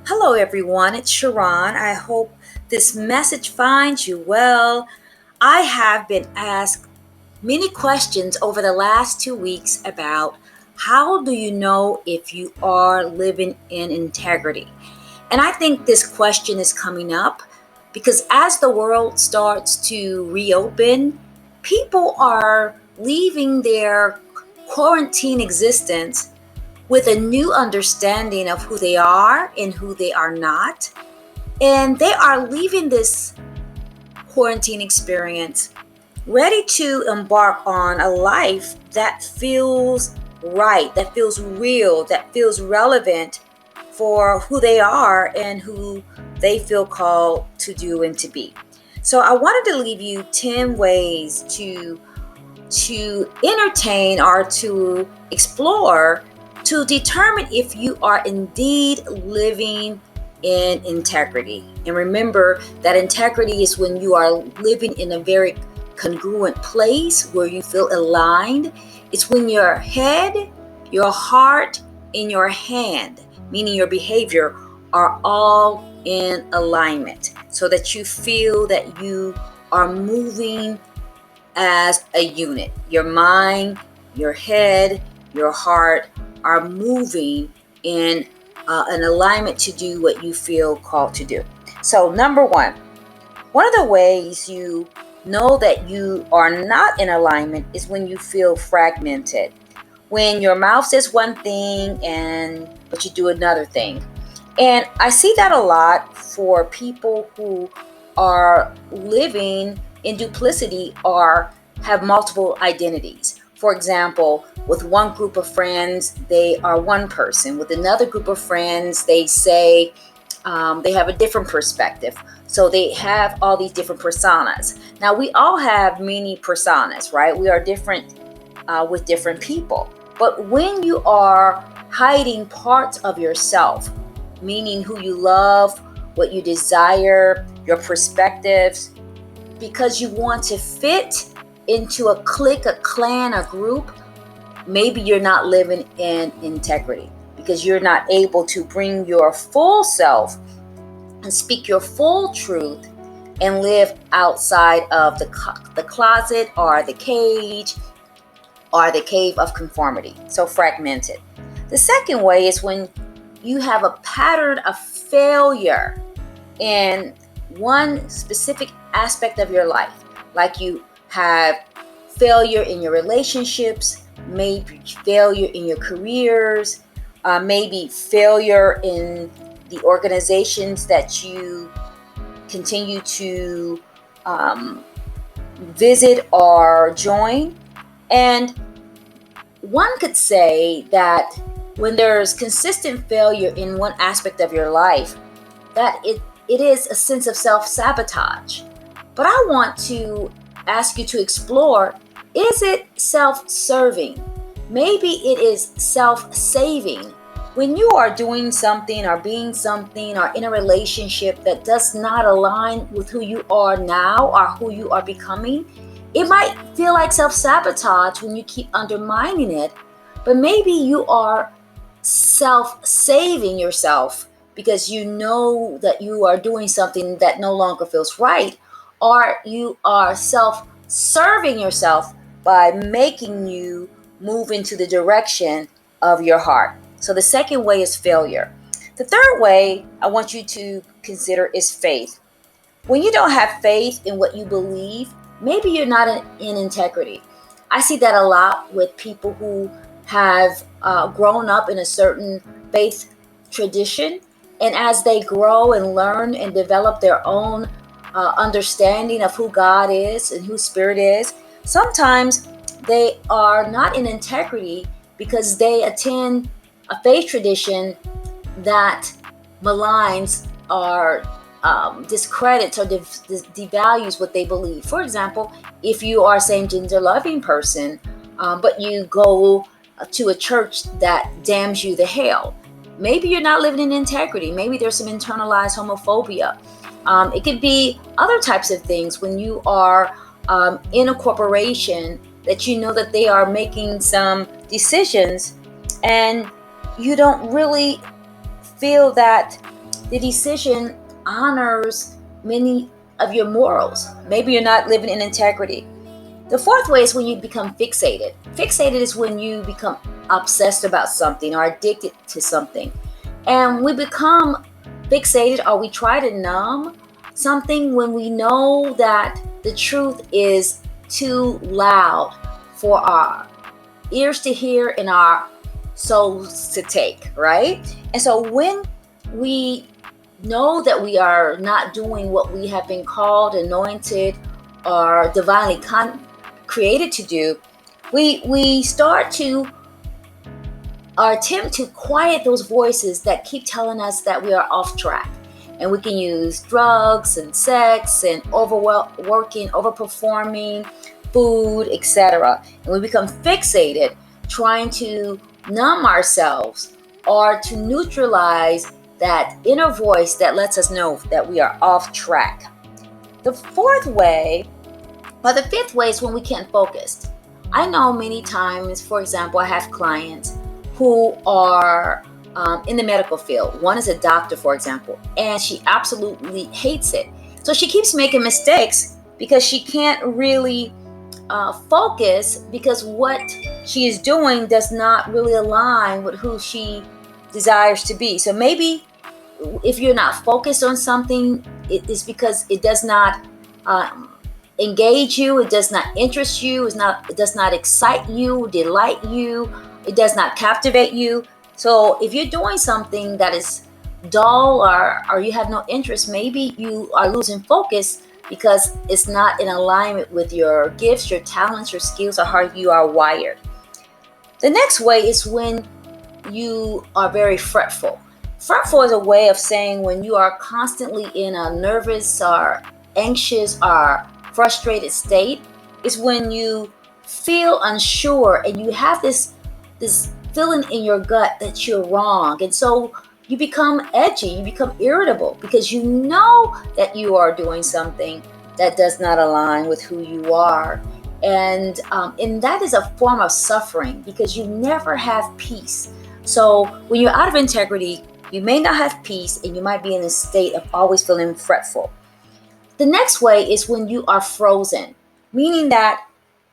Hello, everyone. It's Sharon. I hope this message finds you well. I have been asked many questions over the last 2 weeks about how do you know if you are living in integrity? And I think this question is coming up because as the world starts to reopen, people are leaving their quarantine existence with a new understanding of who they are and who they are not. And they are leaving this quarantine experience ready to embark on a life that feels right, that feels real, that feels relevant for who they are and who they feel called to do and to be. So I wanted to leave you 10 ways to entertain or to explore to determine if you are indeed living in integrity. And remember that integrity is when you are living in a very congruent place where you feel aligned. It's when your head, your heart, and your hand, meaning your behavior, are all in alignment so that you feel that you are moving as a unit. Your mind, your head, your heart are moving in an alignment to do what you feel called to do. So, number one of the ways you know that you are not in alignment is when you feel fragmented. When your mouth says one thing and but you do another thing. And I see that a lot for people who are living in duplicity or have multiple identities. For example, with one group of friends, they are one person. With another group of friends, they say they have a different perspective. So they have all these different personas. Now, we all have many personas, right? We are different with different people. But when you are hiding parts of yourself, meaning who you love, what you desire, your perspectives, because you want to fit into a clique, a clan, a group, maybe you're not living in integrity because you're not able to bring your full self and speak your full truth and live outside of the closet or the cage or the cave of conformity. So fragmented. The second way is when you have a pattern of failure in one specific aspect of your life, like you have failure in your relationships, maybe failure in your careers, maybe failure in the organizations that you continue to visit or join. And one could say that when there's consistent failure in one aspect of your life, that it is a sense of self-sabotage. But I want to ask you to explore, is it self-serving? Maybe it is self-saving. When you are doing something or being something or in a relationship that does not align with who you are now or who you are becoming, it might feel like self-sabotage when you keep undermining it, but maybe you are self-saving yourself because you know that you are doing something that no longer feels right, or you are self-serving yourself by making you move into the direction of your heart. So the second way is failure. The third way I want you to consider is faith. When you don't have faith in what you believe, maybe you're not in integrity. I see that a lot with people who have grown up in a certain faith tradition. And as they grow and learn and develop their own understanding of who God is and who Spirit is, sometimes they are not in integrity because they attend a faith tradition that maligns or discredits or devalues what they believe. For example, if you are a same gender loving person, but you go to a church that damns you to hell, maybe you're not living in integrity. Maybe there's some internalized homophobia. It could be other types of things when you are in a corporation that you know that they are making some decisions and you don't really feel that the decision honors many of your morals. Maybe you're not living in integrity. The fourth way is when you become fixated. Fixated is when you become obsessed about something or addicted to something. And we become fixated, or we try to numb something when we know that the truth is too loud for our ears to hear and our souls to take, right? And so when we know that we are not doing what we have been called, anointed, or divinely created to do, we start to attempt to quiet those voices that keep telling us that we are off track. And we can use drugs and sex and overworking, overperforming, food, etc. And we become fixated trying to numb ourselves or to neutralize that inner voice that lets us know that we are off track. The fifth way is when we can't focus. I know many times, for example, I have clients who are in the medical field. One is a doctor, for example, and she absolutely hates it. So she keeps making mistakes because she can't really focus, because what she is doing does not really align with who she desires to be. So maybe if you're not focused on something, it is because it does not engage you, it does not interest you, it does not excite you, delight you, it does not captivate you. So if you're doing something that is dull, or you have no interest, maybe you are losing focus because it's not in alignment with your gifts, your talents, your skills, or how you are wired. The next way is when you are very fretful. Fretful is a way of saying when you are constantly in a nervous or anxious or frustrated state. Is when you feel unsure and you have this feeling in your gut that you're wrong. And so you become edgy, you become irritable because you know that you are doing something that does not align with who you are. And that is a form of suffering because you never have peace. So when you're out of integrity, you may not have peace and you might be in a state of always feeling fretful. The next way is when you are frozen, meaning that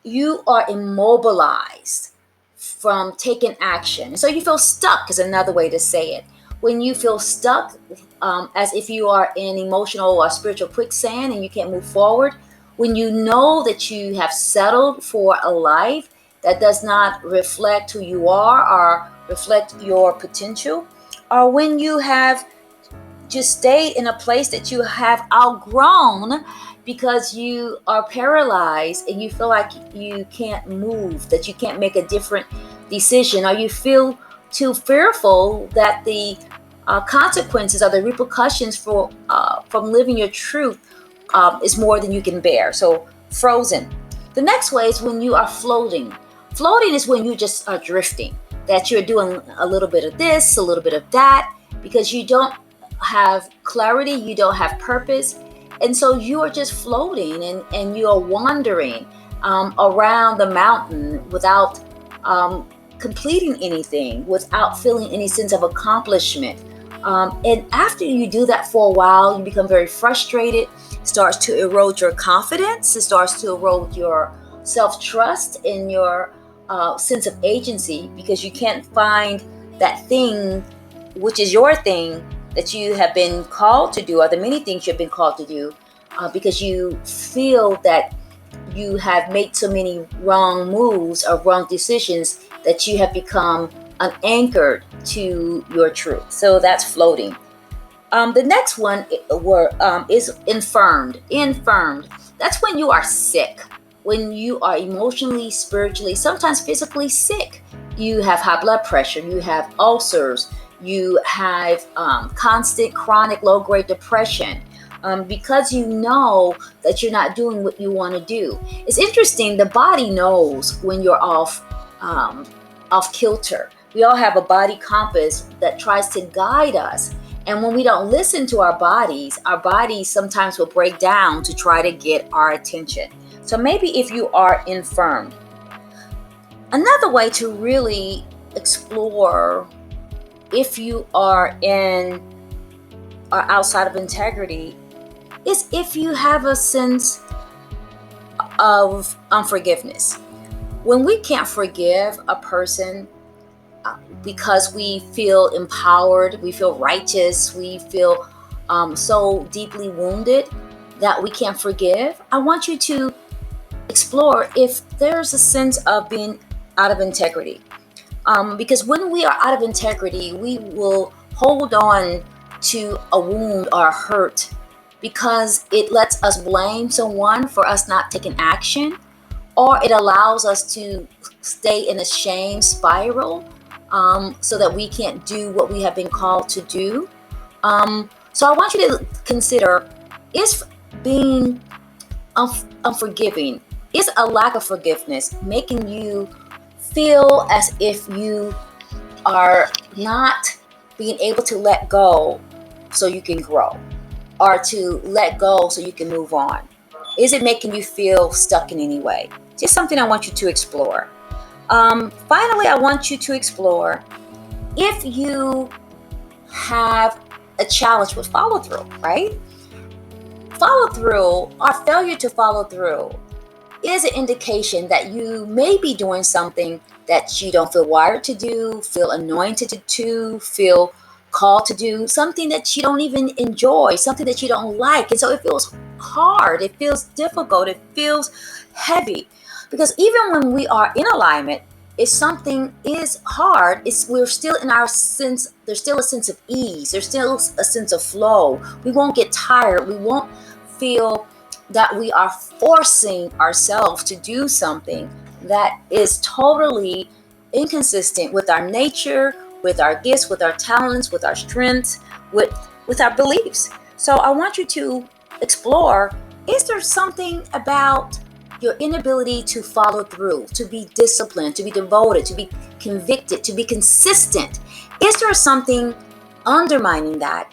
you are immobilized from taking action. So you feel stuck is another way to say it. When you feel stuck, as if you are in emotional or spiritual quicksand and you can't move forward. When you know that you have settled for a life that does not reflect who you are or reflect your potential. Or when you have just stayed in a place that you have outgrown because you are paralyzed and you feel like you can't move, that you can't make a different decision, or you feel too fearful that the consequences or the repercussions from living your truth is more than you can bear. So frozen. The next way is when you are floating. Floating is when you just are drifting, that you're doing a little bit of this, a little bit of that, because you don't have clarity, you don't have purpose. And so you are just floating and you are wandering around the mountain without completing anything, without feeling any sense of accomplishment. And after you do that for a while, you become very frustrated. It starts to erode your confidence. It starts to erode your self-trust and your sense of agency, because you can't find that thing, which is your thing, that you have been called to do, or the many things you've been called to do, because you feel that you have made so many wrong moves or wrong decisions that you have become unanchored to your truth. So that's floating. The next one is infirmed. Infirmed. That's when you are sick, when you are emotionally, spiritually, sometimes physically sick. You have high blood pressure, you have ulcers, you have constant chronic low-grade depression, because you know that you're not doing what you want to do. It's interesting, the body knows when you're off kilter. We all have a body compass that tries to guide us. And when we don't listen to our bodies sometimes will break down to try to get our attention. So maybe if you are infirmed. Another way to really explore if you are in are outside of integrity is if you have a sense of unforgiveness. When we can't forgive a person because we feel empowered, we feel righteous, we feel so deeply wounded that we can't forgive, I want you to explore if there's a sense of being out of integrity. Because when we are out of integrity, we will hold on to a wound or a hurt because it lets us blame someone for us not taking action, or it allows us to stay in a shame spiral, so that we can't do what we have been called to do. So I want you to consider, is being unforgiving, is a lack of forgiveness making you feel as if you are not being able to let go so you can grow, or to let go so you can move on? Is it making you feel stuck in any way? Just something I want you to explore. Finally, I want you to explore if you have a challenge with follow through, right? Follow through, or failure to follow through, is an indication that you may be doing something that you don't feel wired to do, feel anointed to do, feel called to do, something that you don't even enjoy, something that you don't like. And so it feels hard, it feels difficult, it feels heavy. Because even when we are in alignment, if something is hard, we're still in our sense, there's still a sense of ease, there's still a sense of flow. We won't get tired, we won't feel that we are forcing ourselves to do something that is totally inconsistent with our nature, with our gifts, with our talents, with our strengths, with our beliefs. So I want you to explore, is there something about your inability to follow through, to be disciplined, to be devoted, to be convicted, to be consistent? Is there something undermining that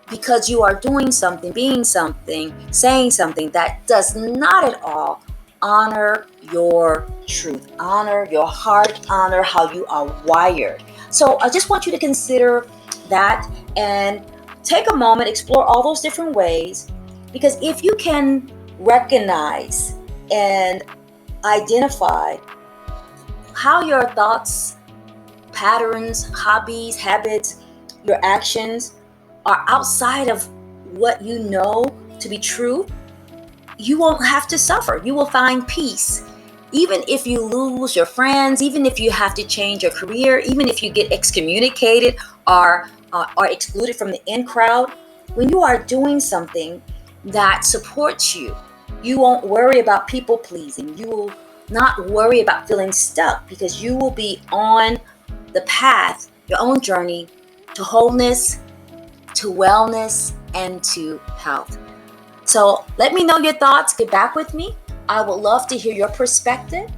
because you are doing something, being something, saying something that does not at all honor your truth, honor your heart, honor how you are wired? So I just want you to consider that and take a moment, explore all those different ways, because if you can recognize and identify how your thoughts, patterns, hobbies, habits, your actions are outside of what you know to be true, you won't have to suffer. You will find peace. Even if you lose your friends, even if you have to change your career, even if you get excommunicated or are excluded from the in crowd, when you are doing something that supports you, you won't worry about people pleasing. You will not worry about feeling stuck, because you will be on the path, your own journey to wholeness, to wellness, and to health. So let me know your thoughts. Get back with me. I would love to hear your perspective.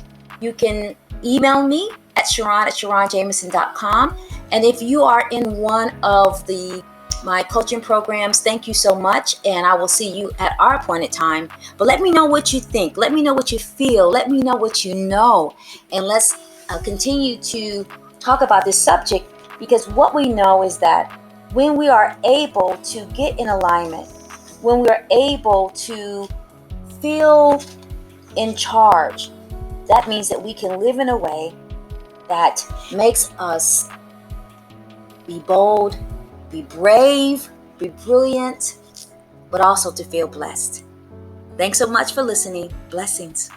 You can email me at sharonjameson.com. And if you are in one of my coaching programs, thank you so much. And I will see you at our appointed time. But let me know what you think. Let me know what you feel. Let me know what you know. And let's continue to talk about this subject, because what we know is that when we are able to get in alignment, when we are able to feel in charge, that means that we can live in a way that makes us be bold, be brave, be brilliant, but also to feel blessed. Thanks so much for listening. Blessings.